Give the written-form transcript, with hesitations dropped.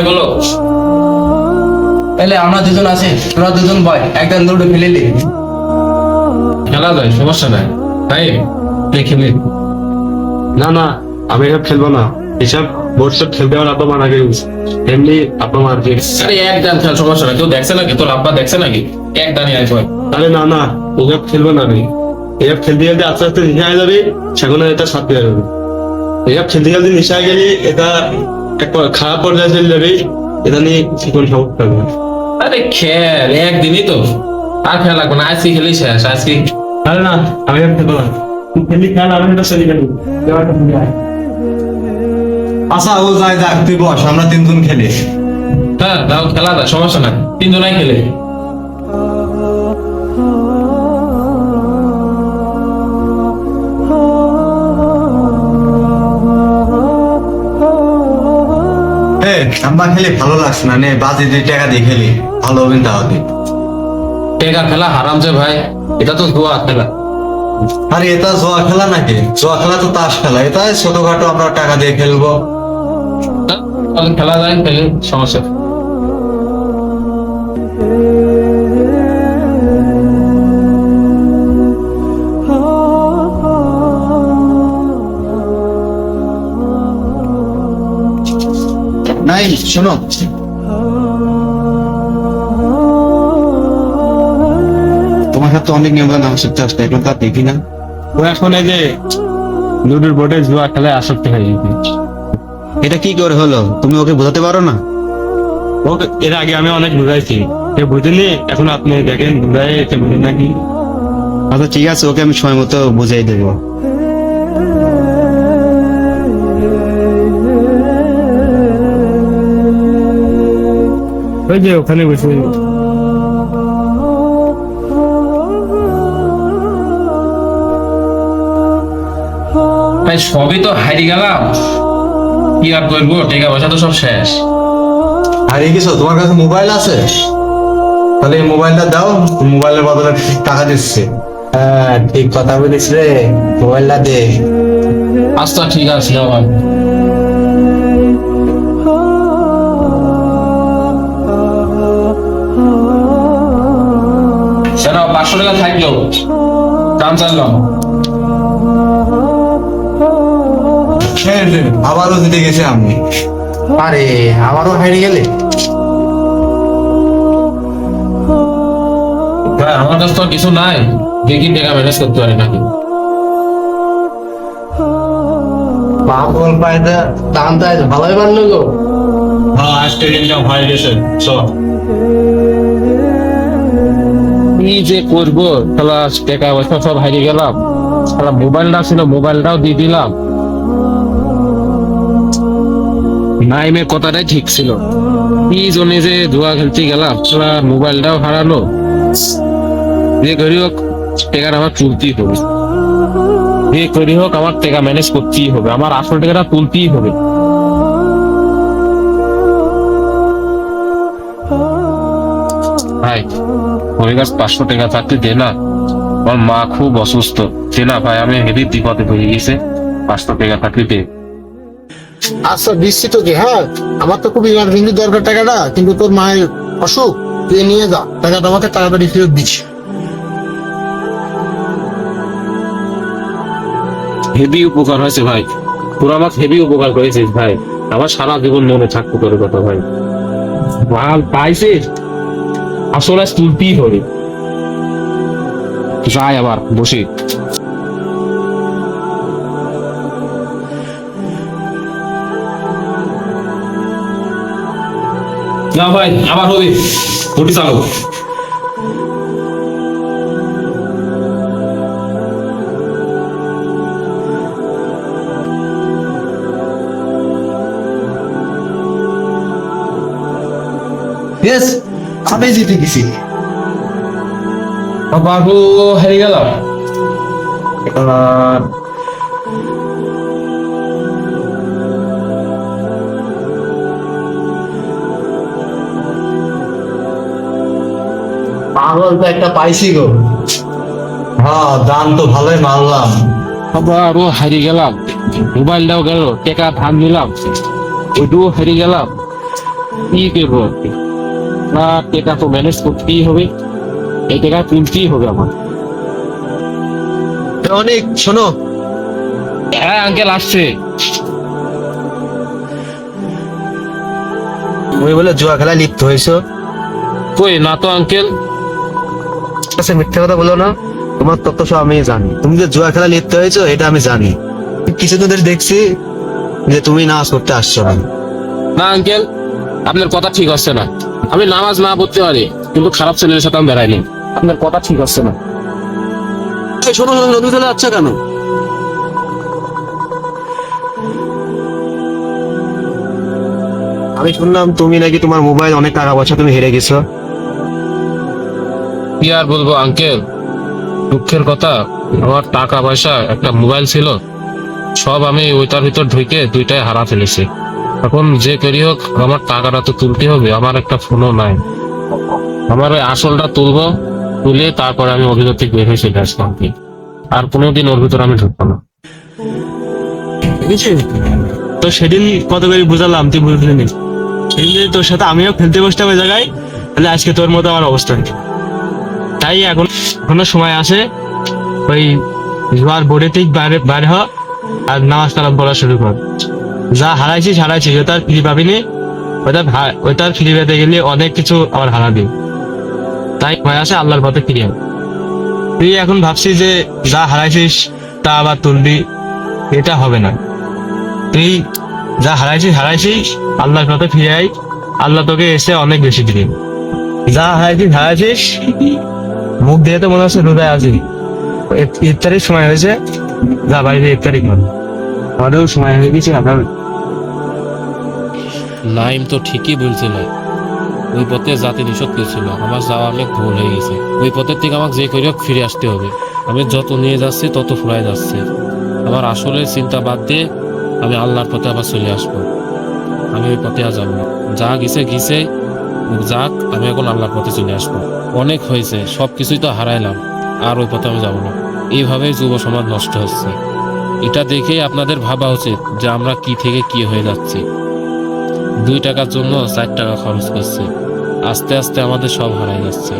বলো তাহলে আমরা দুজন আছি, তোরা দুজন বয়, একদম লুডো খেলিলি খেলা যায়, সমস্যা নাই। তাই খেলি না না, আমি এসব খেলবো না। এসব বোর্ড সব খেলতে আমার আব্বা মানা করে এমনি আব্বা মার দিয়ে। আরে এক দান খেল, সমস্যা নাই। কেউ দেখছে নাকি? তোর আব্বা দেখছে নাকি? এক দানই আসবে। আরে না না, এসব খেলবো না আমি। এসব খেলতে খেলতে আস্তে আস্তে নেশা হয়ে যাবে, সেখানে এটা সাথে হয়ে যাবে। এসব খেলতে খেলতে নেশা হয়ে গেলে এটা এক খারাপ পর্যায়ে চলে যাবে, এটা নিয়ে কোনো সমস্যা হবে। আরে খেল, একদিনই তো, আর খেলা লাগবে না। আজকে খেলি শেষ আজকে। আরে না, আমি এসব খেলবো না। খেলি খেল, আমি এটা চলে গেলি। আচ্ছা ও যাই যাক, তুই বস, আমরা তিনজন খেলি। হ্যাঁ তাও খেলা যায়, সমস্যা নাই, তিনজনাই খেলে। আমরা খেলি ভালো লাগছে না, নে বাজি দিয়ে টাকা দিয়ে খেলি, ভালো হবে তাহলে। টেকা খেলা হারাম যে ভাই, এটা তো জুয়া খেলা। আরে এটা জোয়া খেলা নাকি? জোয়া খেলা তো তাস খেলা, এটা ছোটখাটো আমরা টাকা দিয়ে খেলবো। খেলা যায়, খেলে সমস্যা। নাই শোনো, তোমার সাথে অনেক নিয়ম কানুন শিখতে আসতে, এখন তা দেখি না। ও এখন এই যে লুডোর বোর্ডে জুয়া খেলায় আসক্তি হয়ে গেছে। এটা কি করে হলো? তুমি ওকে বোঝাতে পারো না? ওকে এর আগে আমি অনেক বুঝাইছি, বুঝিনি। এখন আপনি দেখেন বুঝাই বুঝেন নাকি। আচ্ছা ঠিক আছে, ওকে আমি সময় মতো বুঝাই দেবো। ওই যে ওখানে বসে ভাই সবই তো হারিয়ে গেলাম, কি আর করবো? টাকা পয়সা তো সব শেষ। হারিয়ে গেছো? তোমার কাছে মোবাইল আছে? তাহলে এই মোবাইলটা দাও, মোবাইলের বদলে টাকা দিচ্ছে। হ্যাঁ ঠিক কথা বলিস রে, মোবাইলটা দে। আচ্ছা ঠিক আছে ভাই। সেটা 500 টাকা থাকলো, কাম চাললাম। আবারও জিতে গেছে আমি। আরে আবারও হারিয়ে গেলে? ভাই আমার কাছে তো আর কিছু নাই, দেখি টাকা ম্যানেজ করতে পারি নাকি। পাগল পায়দা দাম তাই ভালোই বাড়লো গো। হ্যাঁ আজকে ইনকাম হয়ে গেছে। কি যে করবো, তাহলে টাকা পয়সা সব হারিয়ে গেলাম। সারা মোবাইলটা ছিল, মোবাইলটাও দিয়ে দিলাম। নাইমের কথাটাই ঠিক ছিল, কি জন্য যে জুয়া খেলতে গেলাম, সারা মোবাইলটাও হারালো। যে করি হোক টাকাটা আমার তুলতেই হবে, যে করি হোক আমার টাকা ম্যানেজ করতেই হবে, আমার আসল টাকাটা তুলতেই হবে। ভাই ওর কাছে 500 টাকা থাকতে দে না, আমার মা খুব অসুস্থ। দে না ভাই, আমি হেভি বিপদে হয়ে গেছে, 500 টাকা থাকতে দে। আচ্ছা দিচ্ছি তোকে। হ্যাঁ আমার তো খুব ইমার্জেন্সি দরকার টাকাটা, কিন্তু তোর মায়ের অসুখ, তুই নিয়ে যা টাকাটা, আমাকে তাড়াতাড়ি ফেরত দিস। হেভি উপকার হয়েছে ভাই, তোর আমাকে হেভি উপকার করেছিস ভাই, আমার সারা জীবন মনে থাকতো তোর কথা ভাই। মাল পাইছিস, আসলে আজ তুলতেই হবে। যাই আবার বসি। না ভাই আবার হবে, ঘুটি চালো। ইয়েস, আমি জিতে গেছি। বাবু হেরে গেলাম। পাগল তো একটা পাইছি গো। হ্যাঁ, দাম তো ভালোই মারলাম। আবারও হারিয়ে গেলাম, মোবাইলটাও গেল, টাকা ধার নিলাম, ওইটাও হারিয়ে গেলাম। কি করবো? না, টাকা তো ম্যানেজ করতেই হবে, এই টাকা তুলতেই হবে আমার। অনেক শোনো, হ্যাঁ আঙ্কেল আসছে। তুমি বলে জুয়া খেলায় লিপ্ত হয়েছো। কই না তো আঙ্কেল। আচ্ছা, মিথ্যা কথা বলো না। তোমার তথ্য সব আমি জানি। তুমি যে জুয়া খেলা লিপ্ত হয়েছো এটা আমি জানি। কিছুদিন ধরে দেখছি যে তুমি নামাজ পড়তে আসছো না। না আঙ্কেল, আপনার কথা ঠিক হচ্ছে না। আমি নামাজ না পড়তে পারি, কিন্তু খারাপ ছেলের সাথে আমি বেড়াইনি। আপনার কথা ঠিক হচ্ছে না। শোনো শোনো, নদী চলে যাচ্ছ কেন? আমি শুনলাম তুমি নাকি তোমার মোবাইল অনেক টাকা পয়সা তুমি হেরে গেছো। কি আর বলবো আঙ্কেল, দুঃখের কথা, আমার টাকা পয়সা একটা মোবাইল ছিল, সব আমি ওইটার ভিতর ঢুকে দুইটাই হারা ফেলেছি। এখন যে করি হোক আমার টাকাটা তো তুলতে হবে, আমার একটা ফোনও নাই। আমার ওই আসলটা তুলবো, তুলে তারপরে আমি ওর ভিতর থেকে বের হয়ে চলে আসবো আর কি। আর কোনোদিন ওর ভিতর আমি ঢুকবো না। বুঝছিস? তো সেদিন কত করে বুঝালাম, তুই বুঝলি নি। সেদিন যদি তোর সাথে আমিও খেলতে বসতাম ওই জায়গায়, তাহলে আজকে তোর মতো আমার অবস্থা হতো। তাই এখনো সময় আছে, ওই জোয়ার বোর্ডে থেকে বাইরে বাইরে হ, আর নামাজ কালাম পড়া শুরু কর। যা হারাইছিস ওটা আর ফিরে পাবিনি। ওইটা আর ফিরে পেতে গেলে অনেক কিছু আবার হারাবি। তাই ভয় আছে, আল্লাহর পথে ফিরে আয়। তুই এখন ভাবছিস যে যা হারাইছিস তা আবার তুলবি, এটা হবে না। তুই যা হারাইছিস আল্লাহর পথে ফিরে আয়, আল্লাহ তোকে এসে অনেক বেশি দিবে। যা হারাইছিস মুখ দিয়ে তো মনে হচ্ছে রোজায় আছি। ইফতারির সময় হয়েছে, যা বাড়িতে ইফতারি কর। আমাদেরও সময় হয়ে গেছে। আপনার নাইম তো ঠিকই বলছিল, ওই পথে যাতে নিষেধ করেছিল, আমার যাওয়া অনেক ভুল হয়ে গেছে। ওই পথের থেকে আমাকে যে করে হোক ফিরে আসতে হবে। আমি যত নিয়ে যাচ্ছি তত ফুরাই যাচ্ছে। আমার আসলে চিন্তা বাদ দিয়ে আমি আল্লাহর পথে আবার চলে আসবো। আমি ওই পথে আর যাবো না। যা গেছে যাক, আমি এখন আল্লাহর পথে চলে আসবো। অনেক হয়েছে, সবকিছুই তো হারাইলাম, আর ওই পথে আমি যাবো না। এইভাবেই যুব সমাজ নষ্ট হচ্ছে। এটা দেখেই আপনাদের ভাবা উচিত যে আমরা কি থেকে কি হয়ে যাচ্ছি। 2 টাকার জন্য 4 টাকা খরচ করছে, আস্তে আস্তে আমাদের সব হারাই যাচ্ছে।